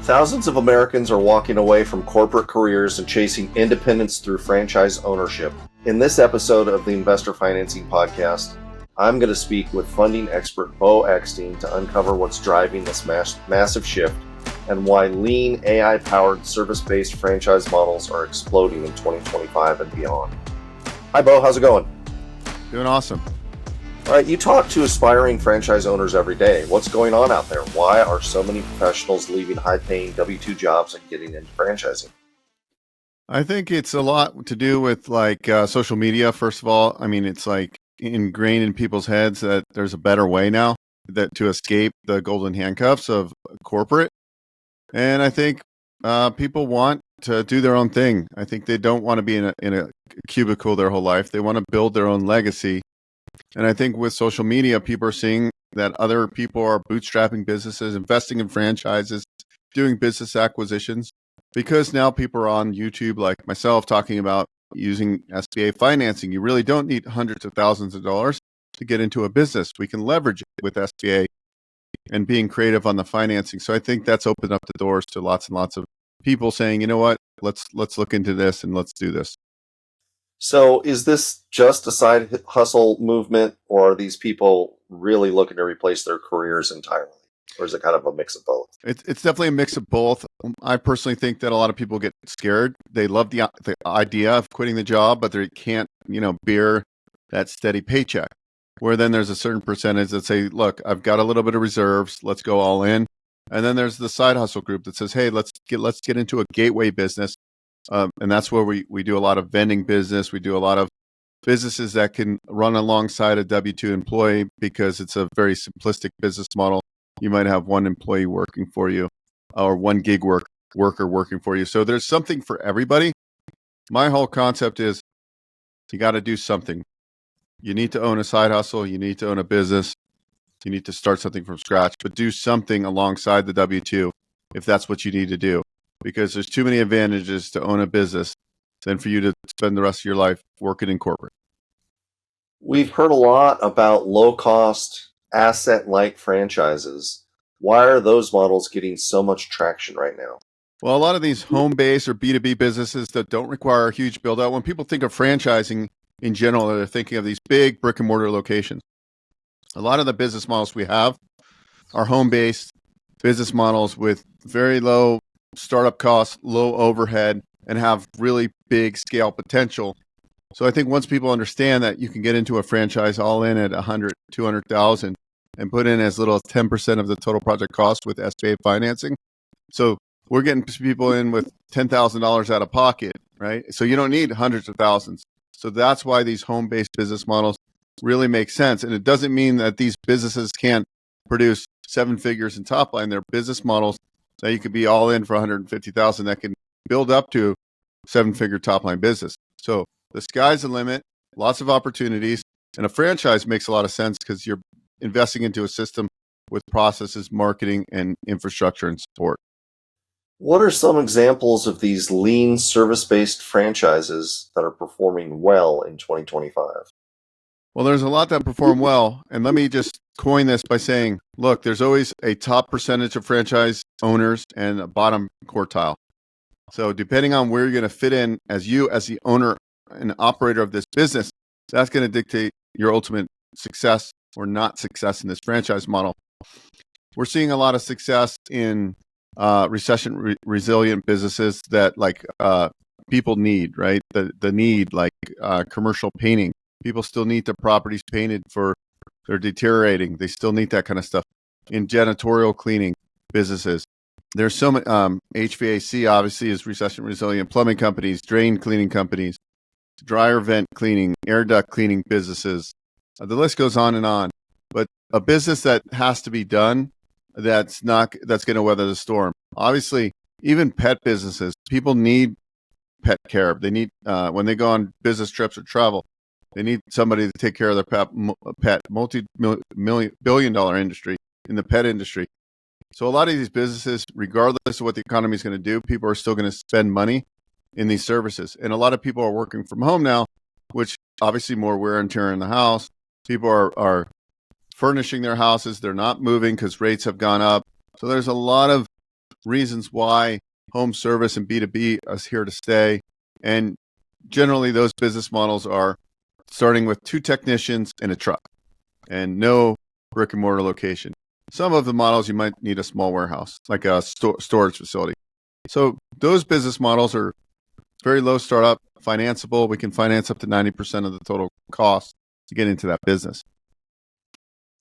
Thousands of Americans are walking away from corporate careers and chasing independence through franchise ownership. In this episode of the Investor Financing Podcast, I'm going to speak with funding expert Beau Eckstein to uncover what's driving this massive shift and why lean AI-powered service-based franchise models are exploding in 2025 and beyond. Hi, Beau. How's it going? Doing awesome. All right, you talk to aspiring franchise owners every day. What's going on out there? Why are so many professionals leaving high-paying W-2 jobs and getting into franchising? I think it's a lot to do with social media. First of all, I mean, it's like ingrained in people's heads that there's a better way now that to escape the golden handcuffs of corporate. And I think people want to do their own thing. I think they don't want to be in a cubicle their whole life. They want to build their own legacy. And I think with social media, people are seeing that other people are bootstrapping businesses, investing in franchises, doing business acquisitions, because now people are on YouTube like myself talking about using SBA financing. You really don't need hundreds of thousands of dollars to get into a business. We can leverage it with SBA and being creative on the financing. So I think that's opened up the doors to lots and lots of people saying, you know what, let's look into this and let's do this. So is this just a side hustle movement, or are these people really looking to replace their careers entirely? Or is it kind of a mix of both? It's definitely a mix of both. I personally think that a lot of people get scared. They love the idea of quitting the job, but they can't, bear that steady paycheck. Where then there's a certain percentage that say, look, I've got a little bit of reserves. Let's go all in. And then there's the side hustle group that says, hey, let's get into a gateway business. And that's where we do a lot of vending business. We do a lot of businesses that can run alongside a W-2 employee because it's a very simplistic business model. You might have one employee working for you or one gig worker working for you. So there's something for everybody. My whole concept is you got to do something. You need to own a side hustle. You need to own a business. You need to start something from scratch, but do something alongside the W-2 if that's what you need to do. Because there's too many advantages to own a business than for you to spend the rest of your life working in corporate. We've heard a lot about low-cost, asset-light franchises. Why are those models getting so much traction right now? Well, a lot of these home-based or B2B businesses that don't require a huge build-out, when people think of franchising in general, they're thinking of these big brick-and-mortar locations. A lot of the business models we have are home-based business models with very low startup costs, low overhead, and have really big scale potential. So I think once people understand that you can get into a franchise all in at 100, 200,000 and put in as little as 10% of the total project cost with SBA financing. So we're getting people in with $10,000 out of pocket, right? So you don't need hundreds of thousands. So that's why these home-based business models really make sense. And it doesn't mean that these businesses can't produce seven figures in top line. They're business models that you could be all in for 150,000 that can build up to seven-figure top-line business. So the sky's the limit, lots of opportunities, and a franchise makes a lot of sense because you're investing into a system with processes, marketing, and infrastructure and support. What are some examples of these lean service-based franchises that are performing well in 2025? Well, there's a lot that perform well. And let me just coin this by saying, look, there's always a top percentage of franchise owners and a bottom quartile. So depending on where you're going to fit in as the owner and operator of this business, that's going to dictate your ultimate success or not success in this franchise model. We're seeing a lot of success in recession-resilient businesses that people need, right? The need, commercial painting. People still need their properties painted for they're deteriorating. They still need that kind of stuff. In janitorial cleaning businesses, there's so many. HVAC obviously is recession resilient. Plumbing companies, drain cleaning companies, dryer vent cleaning, air duct cleaning businesses. The list goes on and on. But a business that has to be done that's going to weather the storm. Obviously, even pet businesses, people need pet care. They need when they go on business trips or travel. They need somebody to take care of their pet, multi-billion-dollar industry in the pet industry. So a lot of these businesses, regardless of what the economy is going to do, people are still going to spend money in these services. And a lot of people are working from home now, which obviously more wear and tear in the house. People are furnishing their houses. They're not moving because rates have gone up. So there's a lot of reasons why home service and B2B is here to stay. And generally, those business models are starting with 2 technicians and a truck and no brick and mortar location. Some of the models you might need a small warehouse, like a storage facility. So those business models are very low startup, financeable. We can finance up to 90% of the total cost to get into that business.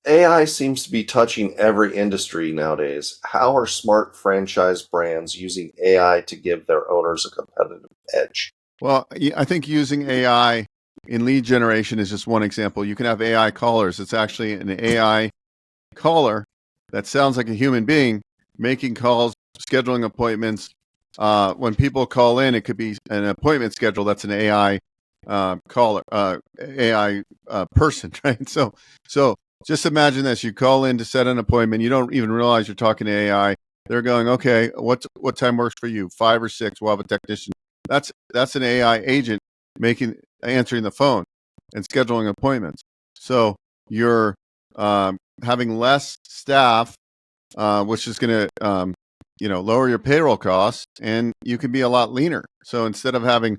AI seems to be touching every industry nowadays. How are smart franchise brands using AI to give their owners a competitive edge? Well, I think using AI in lead generation is just one example. You can have AI callers. It's actually an AI caller that sounds like a human being making calls, scheduling appointments. When people call in, it could be an appointment schedule. That's an AI caller, AI person, right? So just imagine this: you call in to set an appointment. You don't even realize you're talking to AI. They're going, okay, what time works for you? 5 or 6. We'll have a technician. That's an AI agent answering the phone and scheduling appointments. So you're having less staff, which is going to lower your payroll costs, and you can be a lot leaner. So instead of having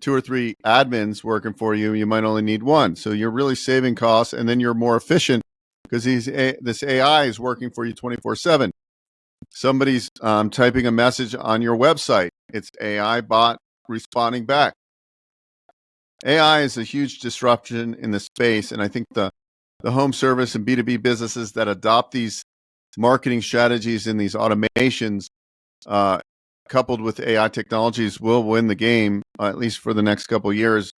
2 or 3 admins working for you, you might only need 1. So you're really saving costs, and then you're more efficient because this AI is working for you 24/7. Somebody's typing a message on your website. It's AI bot responding back. AI is a huge disruption in the space, and I think the home service and B2B businesses that adopt these marketing strategies and these automations coupled with AI technologies will win the game, at least for the next couple of years,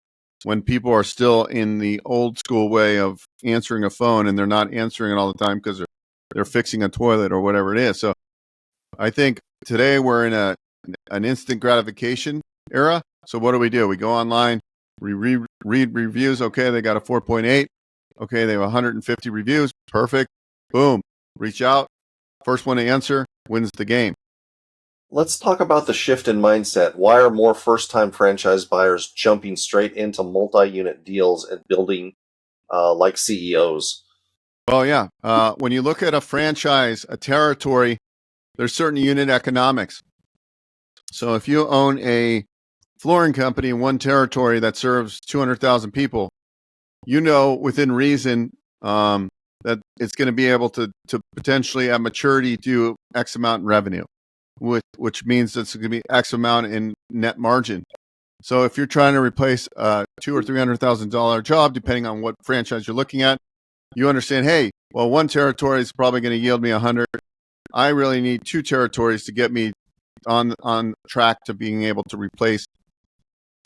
when people are still in the old school way of answering a phone and they're not answering it all the time because they're fixing a toilet or whatever it is. So I think today we're in an instant gratification era. So what do? We go online, we read reviews. Okay, they got a 4.8. Okay, they have 150 reviews. Perfect. Boom. Reach out. First one to answer wins the game. Let's talk about the shift in mindset. Why are more first-time franchise buyers jumping straight into multi-unit deals and building like CEOs? Well, yeah. When you look at a franchise, a territory, there's certain unit economics. So if you own a flooring company in one territory that serves 200,000 people, you know within reason that it's going to be able to potentially at maturity do X amount in revenue, which means it's going to be X amount in net margin. So if you're trying to replace a $200,000 or $300,000 job, depending on what franchise you're looking at, you understand, hey, well, one territory is probably going to yield me 100. I really need 2 territories to get me on track to being able to replace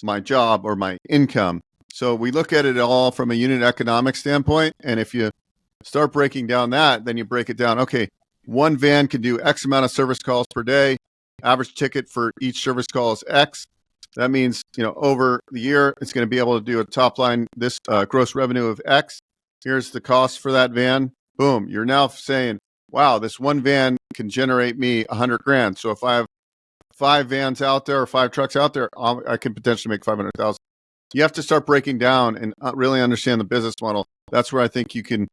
my job or my income. So we look at it all from a unit economic standpoint. And if you start breaking down that, then you break it down. Okay, one van can do X amount of service calls per day. Average ticket for each service call is X. That means, over the year, it's going to be able to do a top line, this gross revenue of X. Here's the cost for that van. Boom. You're now saying, wow, this one van can generate me $100,000. So if I have 5 vans out there or 5 trucks out there, I can potentially make 500,000. You have to start breaking down and really understand the business model. That's where I think you can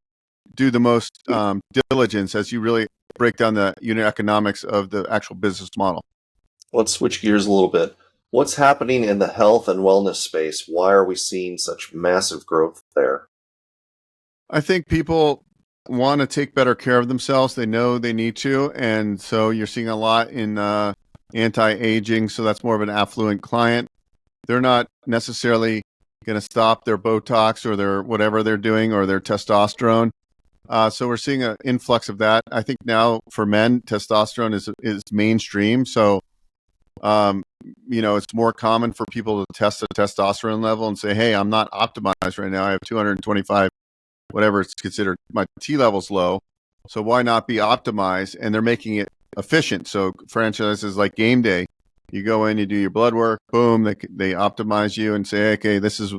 do the most diligence as you really break down the unit economics of the actual business model. Let's switch gears a little bit. What's happening in the health and wellness space? Why are we seeing such massive growth there? I think people want to take better care of themselves. They know they need to. And so you're seeing a lot in anti-aging. So that's more of an affluent client. They're not necessarily going to stop their Botox or their whatever they're doing or their testosterone. So we're seeing an influx of that. I think now for men, testosterone is mainstream. So, it's more common for people to test the testosterone level and say, hey, I'm not optimized right now. I have 225, whatever it's considered. My T level's low. So why not be optimized? And they're making it efficient. So franchises like Game Day, you go in, you do your blood work, boom, they optimize you and say, okay, this is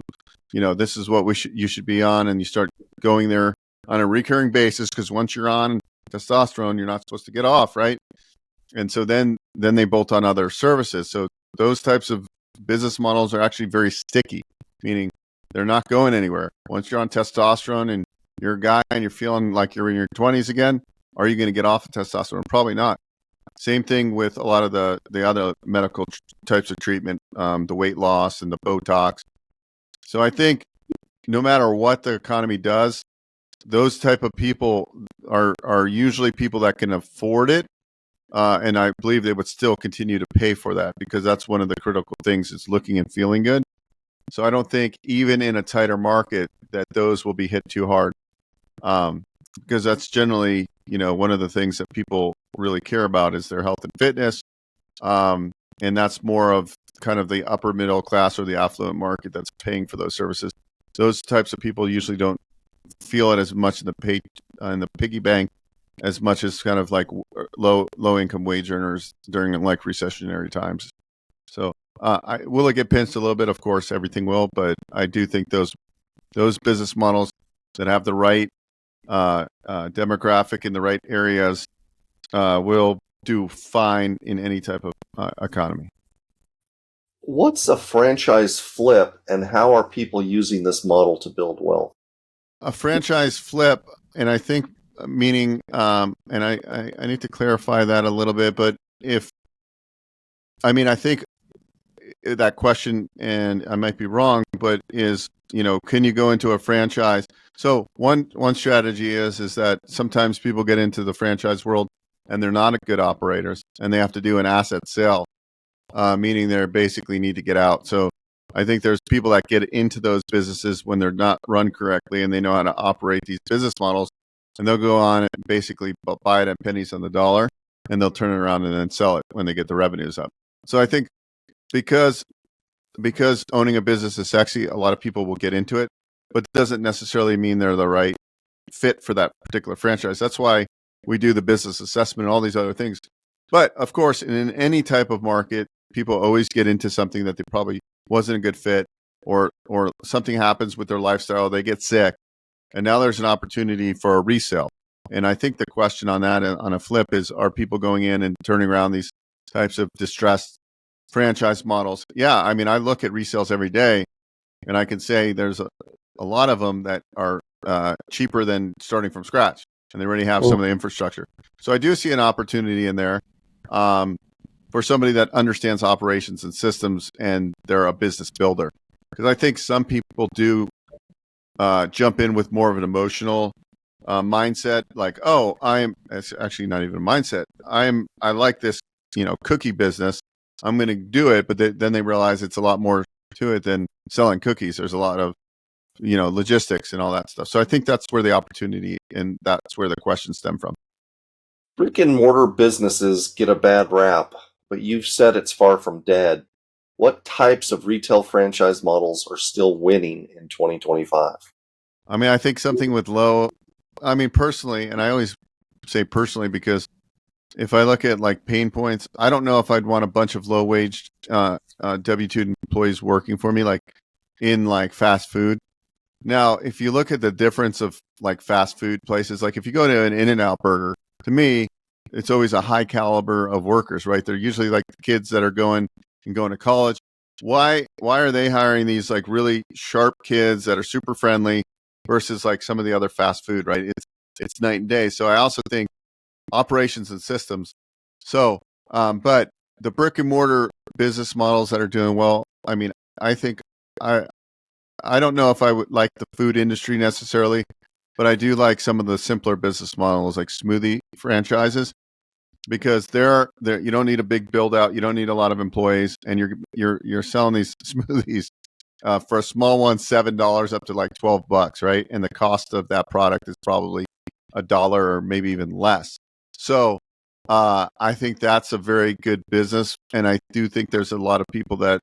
what you should be on. And you start going there on a recurring basis, because once you're on testosterone, you're not supposed to get off, right? And so then they bolt on other services. So those types of business models are actually very sticky, meaning they're not going anywhere. Once you're on testosterone and you're a guy and you're feeling like you're in your 20s again, are you going to get off of testosterone? Probably not. Same thing with a lot of the other medical types of treatment, the weight loss and the Botox. So I think no matter what the economy does, those type of people are usually people that can afford it. And I believe they would still continue to pay for that because that's one of the critical things is looking and feeling good. So I don't think even in a tighter market that those will be hit too hard, because that's generally, one of the things that people really care about is their health and fitness. And that's more of kind of the upper middle class or the affluent market that's paying for those services. Those types of people usually don't feel it as much in the piggy bank as much as kind of like low income wage earners during like recessionary times. So will it get pinched a little bit? Of course, everything will, but I do think those business models that have the right demographic in the right areas will do fine in any type of economy. What's a franchise flip, and how are people using this model to build wealth? A franchise flip, and I think meaning, and I need to clarify that a little bit, but I think that question, and I might be wrong, but is, can you go into a franchise? So one strategy is that sometimes people get into the franchise world and they're not good operators and they have to do an asset sale, meaning they basically need to get out. So I think there's people that get into those businesses when they're not run correctly and they know how to operate these business models, and they'll go on and basically buy it at pennies on the dollar and they'll turn it around and then sell it when they get the revenues up. So I think because owning a business is sexy, a lot of people will get into it, but it doesn't necessarily mean they're the right fit for that particular franchise. That's why we do the business assessment and all these other things. But of course, in any type of market, people always get into something that they probably wasn't a good fit, or something happens with their lifestyle, they get sick, and now there's an opportunity for a resale. And I think the question on that, on a flip, is, are people going in and turning around these types of distressed franchise models? Yeah, I look at resales every day, and I can say there's a lot of them that are cheaper than starting from scratch, and they already have some of the infrastructure. So I do see an opportunity in there for somebody that understands operations and systems, and they're a business builder. Because I think some people do jump in with more of an emotional mindset, like, it's actually not even a mindset. I like this, cookie business. I'm going to do it, but then they realize it's a lot more to it than selling cookies. There's a lot of, logistics and all that stuff. So I think that's where the opportunity and that's where the questions stem from. Brick and mortar businesses get a bad rap, but you've said it's far from dead. What types of retail franchise models are still winning in 2025? I think something with personally, and I always say personally because if I look at like pain points, I don't know if I'd want a bunch of low wage W-2 employees working for me, like in like fast food. Now, if you look at the difference of like fast food places, like if you go to an In-N-Out burger, to me, it's always a high caliber of workers, right? They're usually like the kids that are going to college. Why are they hiring these like really sharp kids that are super friendly versus like some of the other fast food, right? It's night and day. So I also think operations and systems. So, but the brick and mortar business models that are doing well, I think I don't know if I would like the food industry necessarily, but I do like some of the simpler business models like smoothie franchises, because they're you don't need a big build out, you don't need a lot of employees, and you're selling these smoothies for a small one $7 up to like $12, right? And the cost of that product is probably $1 or maybe even less. So I think that's a very good business, and I do think there's a lot of people that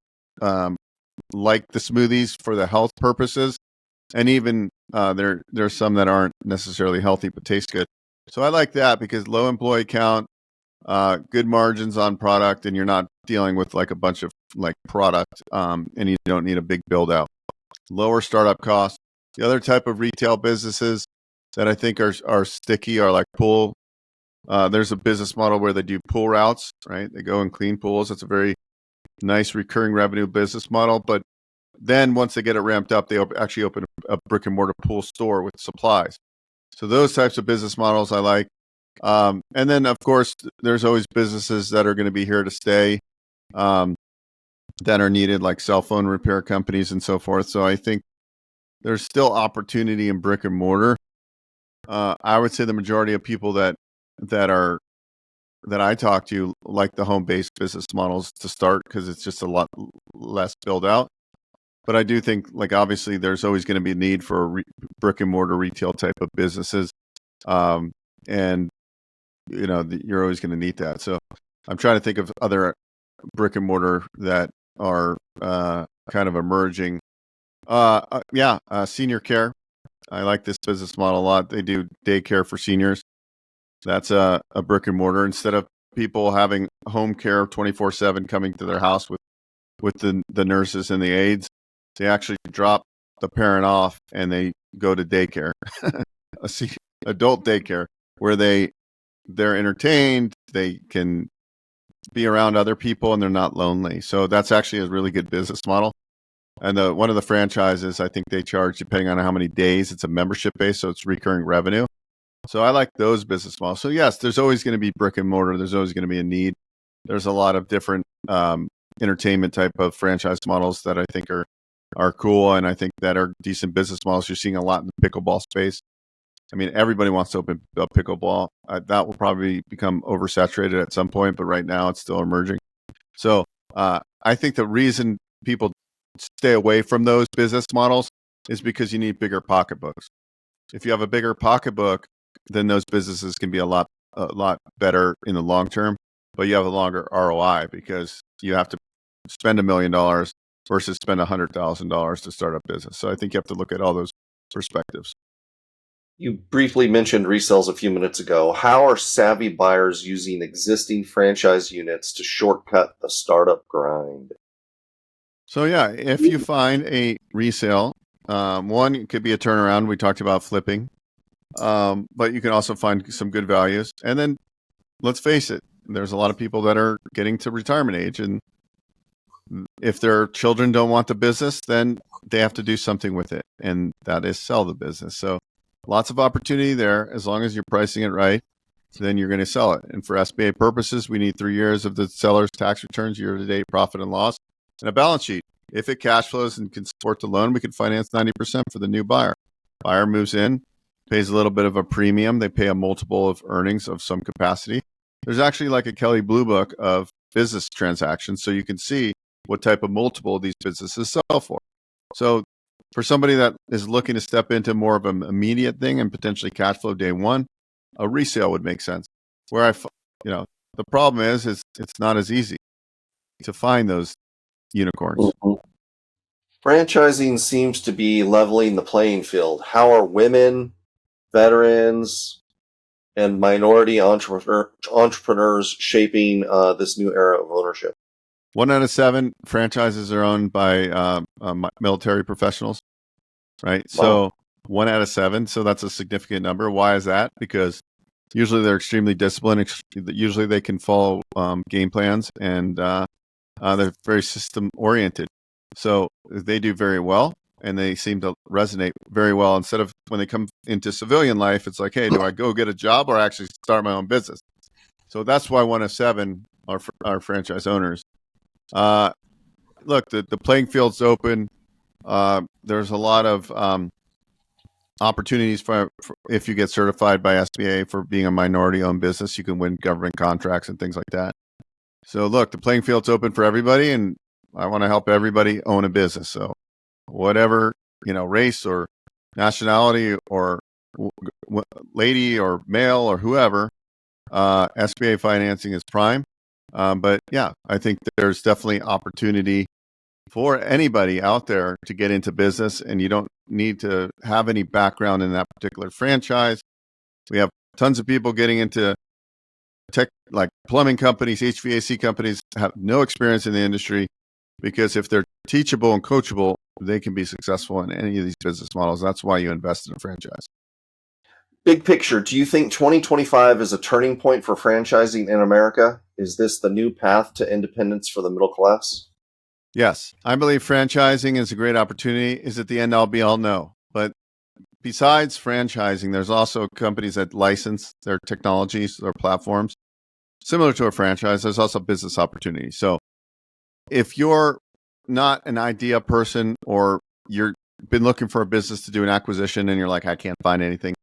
like the smoothies for the health purposes, and even there's some that aren't necessarily healthy but taste good. So I like that because low employee count, good margins on product, and you're not dealing with like a bunch of like product, and you don't need a big build out. Lower startup costs. The other type of retail businesses that I think are sticky are like pool. There's a business model where they do pool routes, right? They go and clean pools. It's a very nice recurring revenue business model. But then once they get it ramped up, they actually open a brick and mortar pool store with supplies. So those types of business models I like. And then, of course, there's always businesses that are going to be here to stay, that are needed, like cell phone repair companies and so forth. So I think there's still opportunity in brick and mortar. I would say the majority of people that I talk to like the home-based business models to start because it's just a lot less built out. But I do think, like, obviously, there's always going to be a need for brick and mortar retail type of businesses, and you're always going to need that. So I'm trying to think of other brick and mortar that are kind of emerging. Senior care. I like this business model a lot. They do daycare for seniors. That's a brick and mortar. Instead of people having home care 24/7 coming to their house with the nurses and the aides, they actually drop the parent off and they go to daycare, adult daycare, where they're entertained, they can be around other people, and they're not lonely. So that's actually a really good business model. And one of the franchises, I think they charge, depending on how many days, it's a membership base, so it's recurring revenue. So I like those business models. So yes, there's always going to be brick and mortar. There's always going to be a need. There's a lot of different entertainment type of franchise models that I think are cool, and I think that are decent business models. You're seeing a lot in the pickleball space. I mean, everybody wants to open up pickleball. That will probably become oversaturated at some point, but right now it's still emerging. So I think the reason people stay away from those business models is because you need bigger pocketbooks. If you have a bigger pocketbook, then those businesses can be a lot better in the long term, but you have a longer ROI because you have to spend $1 million versus spend $100,000 to start a business. So I think you have to look at all those perspectives. You briefly mentioned resales a few minutes ago. How are savvy buyers using existing franchise units to shortcut the startup grind? So yeah, if you find a resale, one, it could be a turnaround. We talked about flipping, but you can also find some good values. And then let's face it, there's a lot of people that are getting to retirement age, and if their children don't want the business, then they have to do something with it, and that is sell the business. So lots of opportunity there. As long as you're pricing it right, then you're going to sell it. And for SBA purposes, we need 3 years of the seller's tax returns, year-to-date profit and loss, and a balance sheet. If it cash flows and can support the loan, we can finance 90% for the new buyer. Buyer moves in, pays a little bit of a premium. They pay a multiple of earnings of some capacity. There's actually like a Kelley Blue Book of business transactions, so you can see what type of multiple these businesses sell for. So for somebody that is looking to step into more of an immediate thing and potentially cash flow day one, a resale would make sense. Where the problem is it's not as easy to find those unicorns. Franchising seems to be leveling the playing field. How are women, veterans, and minority entrepreneurs shaping this new era of ownership? 1 out of 7 franchises are owned by military professionals, right? Wow. So 1 out of 7. So that's a significant number. Why is that? Because usually they're extremely disciplined. Usually they can follow game plans, and they're very system oriented. So they do very well, and they seem to resonate very well. Instead of when they come into civilian life, it's like, hey, do I go get a job or actually start my own business? So that's why 1 of 7 are franchise owners. Look, the playing field's open. There's a lot of opportunities for if you get certified by SBA for being a minority-owned business. You can win government contracts and things like that. So look, the playing field's open for everybody, and I want to help everybody own a business. So whatever, race or nationality or lady or male or whoever, SBA financing is prime. But yeah, I think there's definitely opportunity for anybody out there to get into business, and you don't need to have any background in that particular franchise. We have tons of people getting into tech, like plumbing companies, HVAC companies, have no experience in the industry, because if they're teachable and coachable, they can be successful in any of these business models. That's why you invest in a franchise. Big picture, do you think 2025 is a turning point for franchising in America? Is this the new path to independence for the middle class? Yes, I believe franchising is a great opportunity. Is it the end all be all? No. But besides franchising, there's also companies that license their technologies, their platforms. Similar to a franchise, there's also business opportunities. So if you're not an idea person or you've been looking for a business to do an acquisition and you're like, I can't find anything,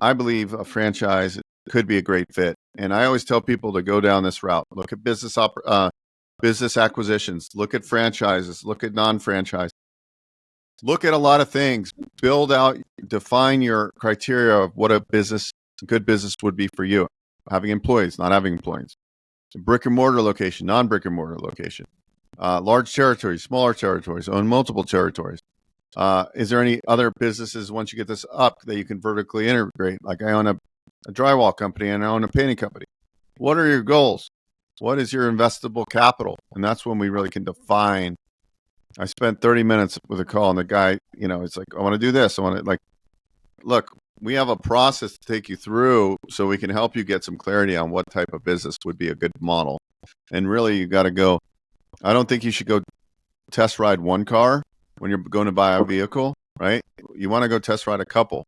I believe a franchise could be a great fit. And I always tell people to go down this route. Look at business acquisitions, look at franchises, look at non-franchise. Look at a lot of things. Build out, define your criteria of what a good business would be for you. Having employees, not having employees. Brick-and-mortar location, non-brick-and-mortar location. Large territories, smaller territories, own multiple territories. Is there any other businesses once you get this up that you can vertically integrate? Like I own a drywall company and I own a painting company. What are your goals? What is your investable capital? And that's when we really can define. I spent 30 minutes with a call and the guy, it's like, I want to do this. I want to look, we have a process to take you through so we can help you get some clarity on what type of business would be a good model. And really you got to go. I don't think you should go test ride one car when you're going to buy a vehicle, right? You want to go test ride a couple.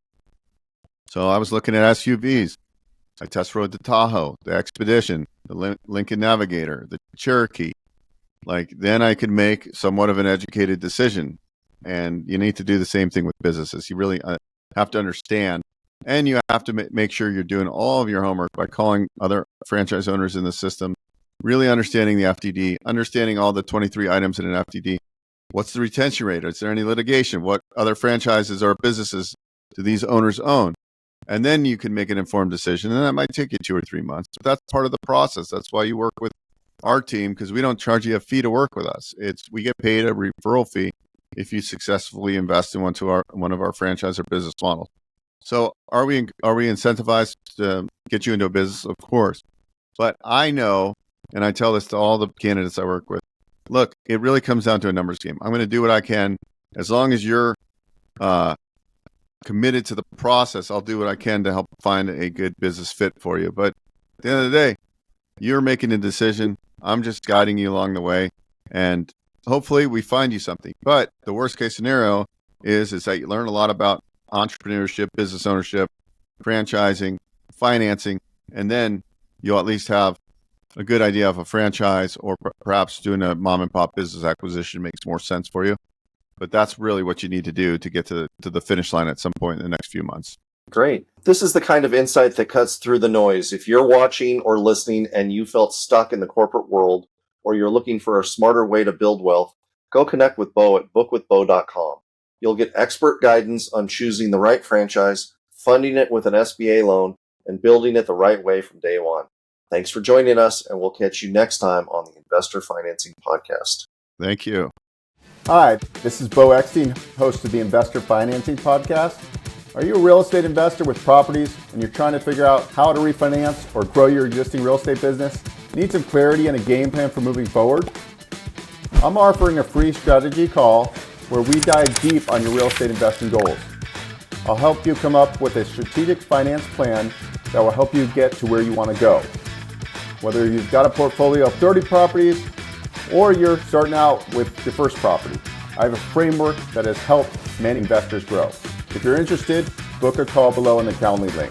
So I was looking at SUVs. I test rode the Tahoe, the Expedition, the Lincoln Navigator, the Cherokee. Then I could make somewhat of an educated decision. And you need to do the same thing with businesses. You really have to understand, and you have to make sure you're doing all of your homework by calling other franchise owners in the system, really understanding the FDD, understanding all the 23 items in an FDD. What's the retention rate? Is there any litigation? What other franchises or businesses do these owners own? And then you can make an informed decision. And that might take you 2 or 3 months, but that's part of the process. That's why you work with our team, because we don't charge you a fee to work with us. We get paid a referral fee if you successfully invest in one of our franchise or business models. So are we incentivized to get you into a business? Of course. But I know, and I tell this to all the candidates I work with, look, it really comes down to a numbers game. I'm going to do what I can. As long as you're committed to the process, I'll do what I can to help find a good business fit for you. But at the end of the day, you're making a decision. I'm just guiding you along the way. And hopefully we find you something. But the worst case scenario is that you learn a lot about entrepreneurship, business ownership, franchising, financing, and then you'll at least have a good idea of a franchise, or perhaps doing a mom and pop business acquisition makes more sense for you. But that's really what you need to do to get to the finish line at some point in the next few months. Great. This is the kind of insight that cuts through the noise. If you're watching or listening and you felt stuck in the corporate world, or you're looking for a smarter way to build wealth, go connect with Beau at bookwithbeau.com. You'll get expert guidance on choosing the right franchise, funding it with an SBA loan, and building it the right way from day one. Thanks for joining us, and we'll catch you next time on the Investor Financing Podcast. Thank you. Hi, this is Beau Eckstein, host of the Investor Financing Podcast. Are you a real estate investor with properties and you're trying to figure out how to refinance or grow your existing real estate business? Need some clarity and a game plan for moving forward? I'm offering a free strategy call where we dive deep on your real estate investing goals. I'll help you come up with a strategic finance plan that will help you get to where you want to go. Whether you've got a portfolio of 30 properties or you're starting out with your first property, I have a framework that has helped many investors grow. If you're interested, book a call below in the Calendly link.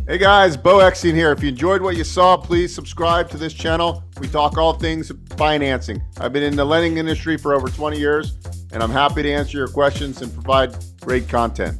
Hey guys, Beau Eckstein here. If you enjoyed what you saw, please subscribe to this channel. We talk all things financing. I've been in the lending industry for over 20 years, and I'm happy to answer your questions and provide great content.